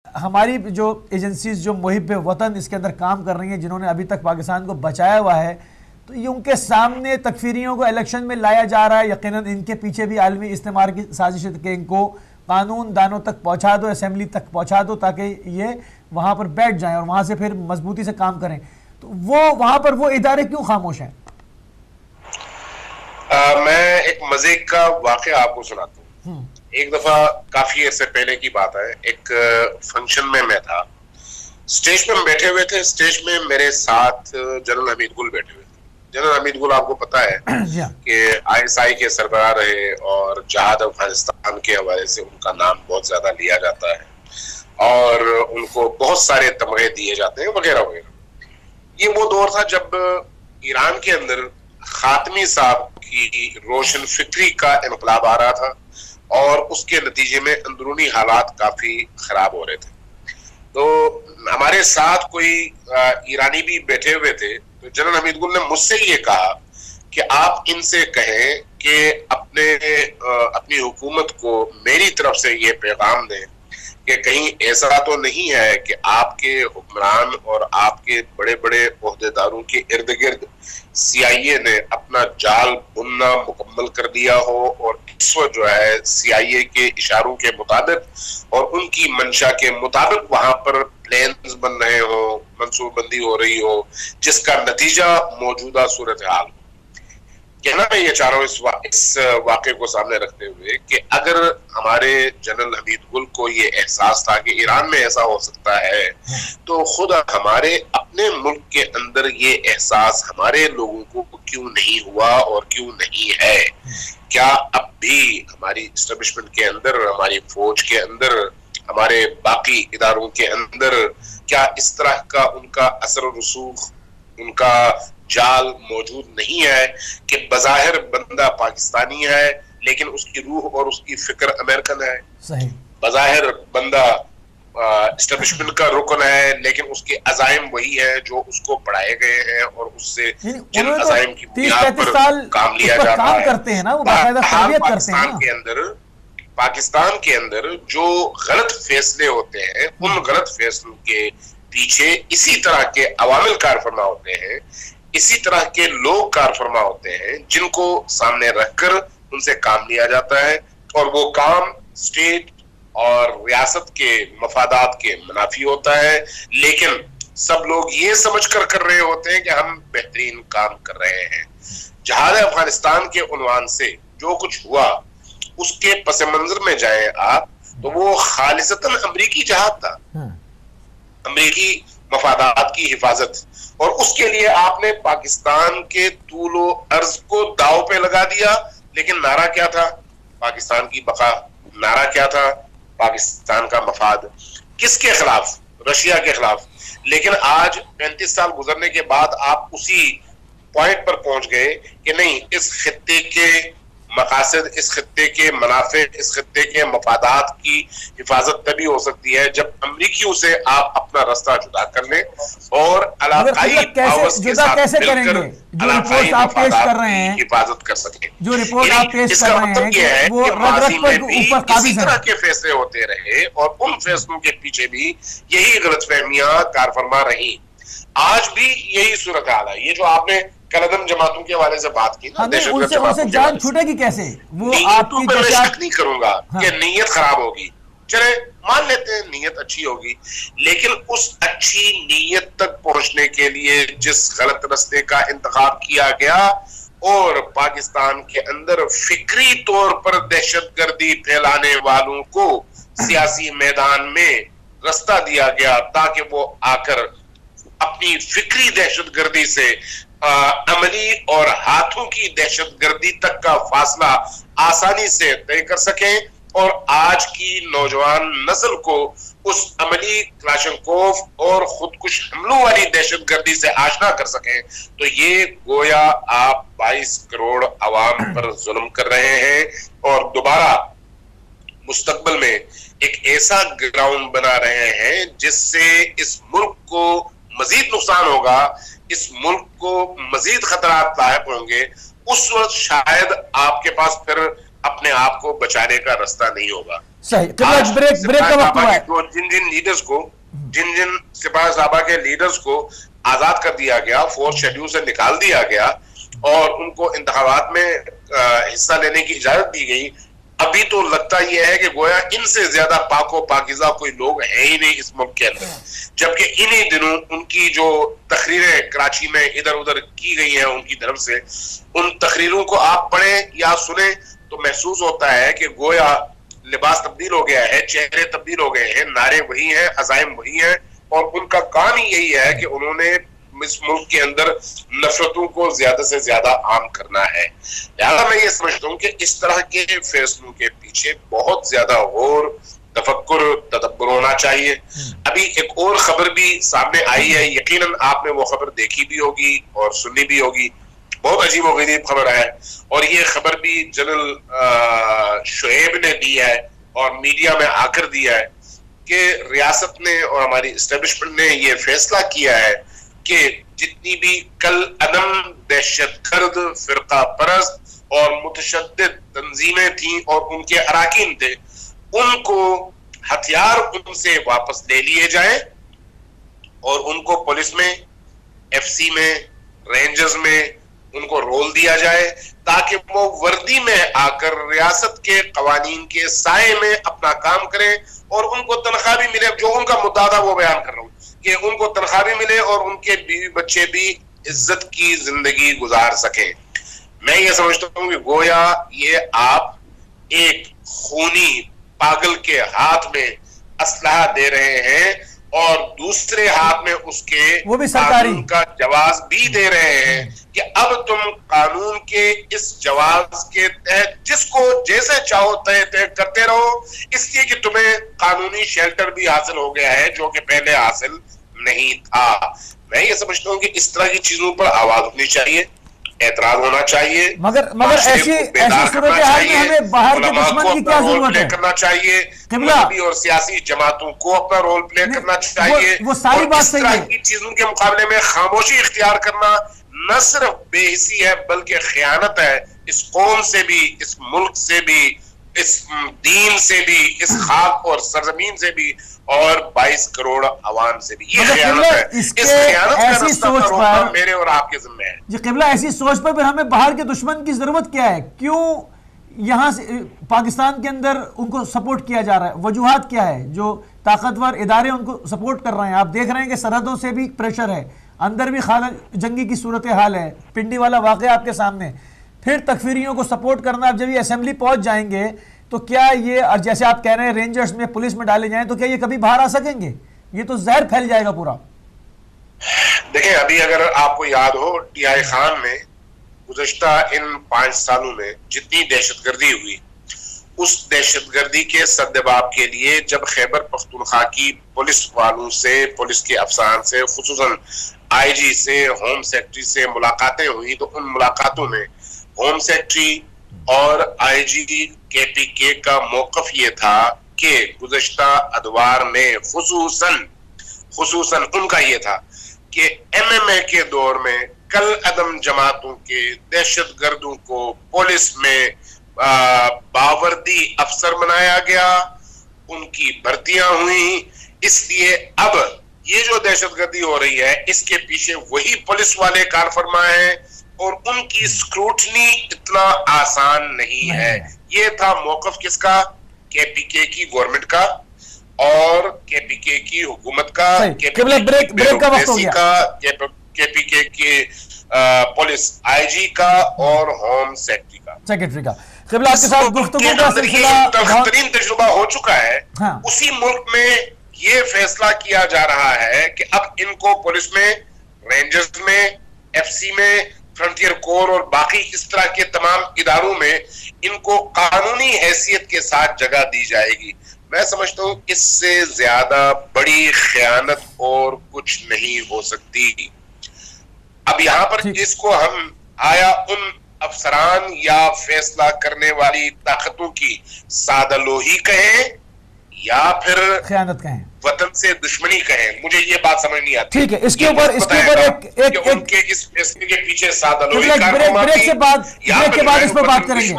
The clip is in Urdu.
ہماری جو ایجنسیز جو محب وطن اس کے اندر کام کر رہی ہیں، جنہوں نے ابھی تک پاکستان کو بچایا ہوا ہے، تو یہ ان کے سامنے تکفیریوں کو الیکشن میں لایا جا رہا ہے. یقیناً ان کے پیچھے بھی عالمی استعمار کی سازش ہے کہ ان کو قانون دانوں تک پہنچا دو، اسمبلی تک پہنچا دو، تاکہ یہ وہاں پر بیٹھ جائیں اور وہاں سے پھر مضبوطی سے کام کریں. تو وہ وہاں پر وہ ادارے کیوں خاموش ہیں؟ میں ایک مزے کا واقعہ آپ کو سناتا ہوں. ایک دفعہ کافی عرصے پہلے کی بات ہے، ایک فنکشن میں تھا، اسٹیج پہ ہم بیٹھے ہوئے تھے. اسٹیج میں میرے ساتھ جنرل حمید گل بیٹھے ہوئے تھے. جنرل حمید گل آپ کو پتا ہے کہ ISI کے سربراہ رہے اور جہاد افغانستان کے حوالے سے ان کا نام بہت زیادہ لیا جاتا ہے اور ان کو بہت سارے تمغے دیے جاتے ہیں وغیرہ وغیرہ. یہ وہ دور تھا جب ایران کے اندر خاتمی صاحب کی روشن فکری کا انقلاب آ رہا تھا اور اس کے نتیجے میں اندرونی حالات کافی خراب ہو رہے تھے. تو ہمارے ساتھ کوئی ایرانی بھی بیٹھے ہوئے تھے. تو جنرل حمید گل نے مجھ سے یہ کہا کہ آپ ان سے کہیں کہ اپنی حکومت کو میری طرف سے یہ پیغام دیں کہ کہیں ایسا تو نہیں ہے کہ آپ کے حکمران اور آپ کے بڑے بڑے عہدیداروں کے ارد گرد CIA نے اپنا جال بننا مکمل کر دیا ہو اور اس وقت جو ہے CIA کے اشاروں کے مطابق اور ان کی منشا کے مطابق وہاں پر پلانز بن رہے ہو، منصوبہ بندی ہو رہی ہو، جس کا نتیجہ موجودہ صورتحال. کہنا میں یہ چاہ رہا ہوں اس واقعے کو سامنے رکھتے ہوئے کہ اگر ہمارے جنرل حمید گل کو یہ احساس تھا کہ ایران میں ایسا ہو سکتا ہے، تو خود ہمارے اپنے ملک کے اندر یہ احساس ہمارے لوگوں کو کیوں نہیں ہوا اور کیوں نہیں ہے؟ کیا اب بھی ہماری اسٹیبلشمنٹ کے اندر، ہماری فوج کے اندر، ہمارے باقی اداروں کے اندر کیا اس طرح کا ان کا اثر و رسوخ، ان کا جال موجود نہیں ہے کہ بظاہر بندہ پاکستانی ہے لیکن اس کی روح اور اس کی فکر امریکن ہے؟ صحیح. بظاہر بندہ اسٹیبلشمنٹ کا رکن ہے لیکن اس کے عزائم وہی ہیں جو اس کو پڑھائے گئے ہیں اور اس سے جن عزائم کی بنیاد پر کام لیا جاتا ہے. پاکستان کے اندر جو غلط فیصلے ہوتے ہیں ان غلط فیصلوں کے پیچھے اسی طرح کے عوامل کار فرما ہوتے ہیں، اسی طرح کے لوگ کار فرما ہوتے ہیں جن کو سامنے رکھ کر ان سے کام لیا جاتا ہے اور وہ کام اسٹیٹ اور ریاست کے مفادات کے منافی ہوتا ہے، لیکن سب لوگ یہ سمجھ کر رہے ہوتے ہیں کہ ہم بہترین کام کر رہے ہیں. جہاد افغانستان کے عنوان سے جو کچھ ہوا اس کے پس منظر میں جائیں آپ تو وہ خالصتاً امریکی جہاد تھا، امریکی مفادات کی حفاظت، اور اس کے لیے آپ نے پاکستان کے طول و عرض کو داؤ پہ لگا دیا. لیکن نعرہ کیا تھا؟ پاکستان کی بقا. نعرہ کیا تھا؟ پاکستان کا مفاد. کس کے خلاف؟ رشیا کے خلاف. لیکن آج 35 سال گزرنے کے بعد آپ اسی پوائنٹ پر پہنچ گئے کہ نہیں، اس خطے کے مقاصد، اس خطے کے منافع، اس خطے کے مفادات کی حفاظت تبھی ہو سکتی ہے جب امریکیوں سے آپ اپنا رستہ جدا کر لیں اور علاقائی پاورز کے ساتھ مل کر علاقائی مفادات کی حفاظت کر سکیں. اس کا مطلب یہ ہے کہ ماضی میں بھی اسی طرح کے فیصلے ہوتے رہے اور ان فیصلوں کے پیچھے بھی یہی غلط فہمیاں کار فرما رہی. آج بھی یہی صورتحال ہے. یہ جو آپ نے کلدم جماعتوں کے حوالے سے بات کی نا، ان سے جان چھوٹے گی کیسے؟ وہ آپ کی میں شک نہیں کروں گا کہ نیت خراب ہوگی، چلے مان لیتے ہیں نیت اچھی ہوگی، لیکن اس اچھی نیت تک پہنچنے کے لیے جس غلط رستے کا انتخاب کیا گیا اور پاکستان کے اندر فکری طور پر دہشت گردی پھیلانے والوں کو سیاسی میدان میں رستہ دیا گیا تاکہ وہ آ کر اپنی فکری دہشت گردی سے عملی اور ہاتھوں کی دہشت گردی تک کا فاصلہ آسانی سے طے کر سکیں اور آج کی نوجوان نسل کو اس عملی کلاشنکوف اور خودکش حملوں والی دہشت گردی سے آشنا کر سکیں. تو یہ گویا آپ 22 کروڑ عوام پر ظلم کر رہے ہیں اور دوبارہ مستقبل میں ایک ایسا گراؤنڈ بنا رہے ہیں جس سے اس ملک کو مزید نقصان ہوگا، اس ملک کو مزید خطرات لاحق ہوں گے. اس وقت شاید آپ کے پاس پھر اپنے آپ کو بچانے کا راستہ نہیں ہوگا. صحیح. بریک کا وقت ہوا ہے. جن سپاہی صحابہ کے لیڈرز کو آزاد کر دیا گیا، فورتھ شیڈول سے نکال دیا گیا اور ان کو انتخابات میں حصہ لینے کی اجازت دی گئی، ابھی تو لگتا یہ ہے کہ گویا ان سے زیادہ پاک و پاکیزہ کوئی لوگ ہیں ہی نہیں اس ملک کے اندر. جبکہ انہی دنوں ان کی جو تقریریں کراچی میں ادھر ادھر کی گئی ہیں ان کی طرف سے، ان تقریروں کو آپ پڑھیں یا سنیں تو محسوس ہوتا ہے کہ گویا لباس تبدیل ہو گیا ہے، چہرے تبدیل ہو گئے ہیں، نعرے وہی ہیں، عزائم وہی ہیں، اور ان کا کام ہی یہی ہے کہ انہوں نے اس ملک کے اندر نفرتوں کو زیادہ سے زیادہ عام کرنا ہے. لہٰذا میں یہ سمجھتا ہوں کہ اس طرح کے فیصلوں کے پیچھے بہت زیادہ غور، تفکر، تدبر ہونا چاہیے. ابھی ایک اور خبر بھی سامنے آئی ہے، یقیناً آپ نے وہ خبر دیکھی بھی ہوگی اور سنی بھی ہوگی. بہت عجیب و غریب خبر ہے، اور یہ خبر بھی جنرل شعیب نے دی ہے اور میڈیا میں آ کر دیا ہے کہ ریاست نے اور ہماری اسٹیبلشمنٹ نے یہ فیصلہ کیا ہے کہ جتنی بھی کل عدم دہشت گرد، فرقہ پرست اور متشدد تنظیمیں تھیں اور ان کے اراکین تھے، ان کو ہتھیار ان سے واپس لے لیے جائیں اور ان کو پولیس میں، ایف سی میں، رینجرز میں ان کو رول دیا جائے تاکہ وہ وردی میں آ کر ریاست کے قوانین کے سائے میں اپنا کام کریں اور ان کو تنخواہ بھی ملے. جو ان کا مدعا تھا وہ بیان کر رہا ہوں کہ ان کو تنخواہ بھی ملے اور ان کے بیوی بچے بھی عزت کی زندگی گزار سکیں. میں یہ سمجھتا ہوں کہ گویا یہ آپ ایک خونی پاگل کے ہاتھ میں اسلحہ دے رہے ہیں اور دوسرے ہاتھ میں اس کے وہ بھی قانون کا جواز بھی دے رہے ہیں کہ اب تم قانون کے اس جواز کے تحت جس کو جیسے چاہو تحت کرتے رہو، اس لیے کہ تمہیں قانونی شیلٹر بھی حاصل ہو گیا ہے جو کہ پہلے حاصل نہیں تھا. میں یہ سمجھتا ہوں کہ اس طرح کی چیزوں پر آواز اٹھنی چاہیے، اعتراض ہونا چاہیے، مگر ایسی صورتحال میں ہمیں باہر کے دشمن کی کیا ضرورت ہے؟ کرنا چاہیے، مذہبی اور سیاسی جماعتوں کو اپنا رول پلے کرنا چاہیے. وہ ساری بات صحیح ہے. اس طرح کی چیزوں کے مقابلے میں خاموشی اختیار کرنا نہ صرف بے حسی ہے بلکہ خیانت ہے اس قوم سے بھی، اس ملک سے بھی، اس دین سے بھی، اس خاک اور سرزمین سے بھی اور 22 کروڑ عوام سے بھی. یہ خیانت ہے. اس خیانت کا رستہ روکنا میرے اور آپ کے ذمہ ہے. جی قبلہ، ایسی سوچ پر ہمیں باہر کے دشمن کی ضرورت کیا ہے؟ کیوں یہاں سے پاکستان کے اندر ان کو سپورٹ کیا جا رہا ہے؟ وجوہات کیا ہے؟ جو طاقتور ادارے ان کو سپورٹ کر رہے ہیں. آپ دیکھ رہے ہیں کہ سرحدوں سے بھی پریشر ہے، اندر بھی خانہ جنگی کی صورتحال ہے، پنڈی والا واقعہ آپ کے سامنے. پھر تکفیریوں کو سپورٹ کرنا. اب جب یہ اسمبلی پہنچ جائیں گے تو کیا یہ، اور جیسے آپ کہہ رہے ہیں رینجرز میں، پولیس میں ڈالے جائیں تو کیا یہ کبھی باہر آ سکیں گے؟ یہ تو زہر پھیل جائے گا پورا. دیکھیں ابھی اگر آپ کو یاد ہو ٹی آئی خان میں گزشتہ ان 5 سالوں میں جتنی دہشت گردی ہوئی، اس دہشت گردی کے سدباب کے لیے جب خیبر پختونخوا کی پولیس والوں سے، پولیس کے افسران سے، خصوصاً آئی جی سے، ہوم سیکرٹری سے ملاقاتیں ہوئی تو ان ملاقاتوں میں ہوم سیکرٹری اور آئی جی کے پی کے کا موقف یہ تھا کہ گزشتہ ادوار میں خصوصاً ان کا یہ تھا کہ ایم ایم اے کے دور میں کل عدم جماعتوں کے دہشت گردوں کو پولیس میں باوردی افسر بنایا گیا، ان کی بھرتیاں ہوئیں. اس لیے اب یہ جو دہشت گردی ہو رہی ہے اس کے پیچھے وہی پولیس والے کار فرما ہیں اور ان کی سکروٹنی اتنا آسان نہیں ہے. یہ تھا موقف کس کا؟ کے پی کے کی گورنمنٹ کا اور کے پی کے کی حکومت کا، کے پی کے کی پولیس آئی جی کا اور ہوم سیکرٹری کا. قبلہ آپ کے ساتھ گفتگو کا سلسلہ ترین تجربہ ہو چکا ہے. اسی ملک میں یہ فیصلہ کیا جا رہا ہے کہ اب ان کو پولیس میں، رینجرز میں، ایف سی میں، فرنٹیئر کور اور باقی اس طرح کے تمام اداروں میں ان کو قانونی حیثیت کے ساتھ جگہ دی جائے گی. میں سمجھتا ہوں اس سے زیادہ بڑی خیانت اور کچھ نہیں ہو سکتی. اب یہاں پر اس کو ہم آیا ان افسران یا فیصلہ کرنے والی طاقتوں کی سادہ لوہی کہیں یا پھر خیانت کہیں، وطن سے دشمنی کہیں، مجھے یہ بات سمجھ نہیں آتی. ٹھیک ہے، اس کے اوپر ان کے اس فیصلے کے پیچھے سادہ لوہی بریک کے بعد اس پر بات کریں گے.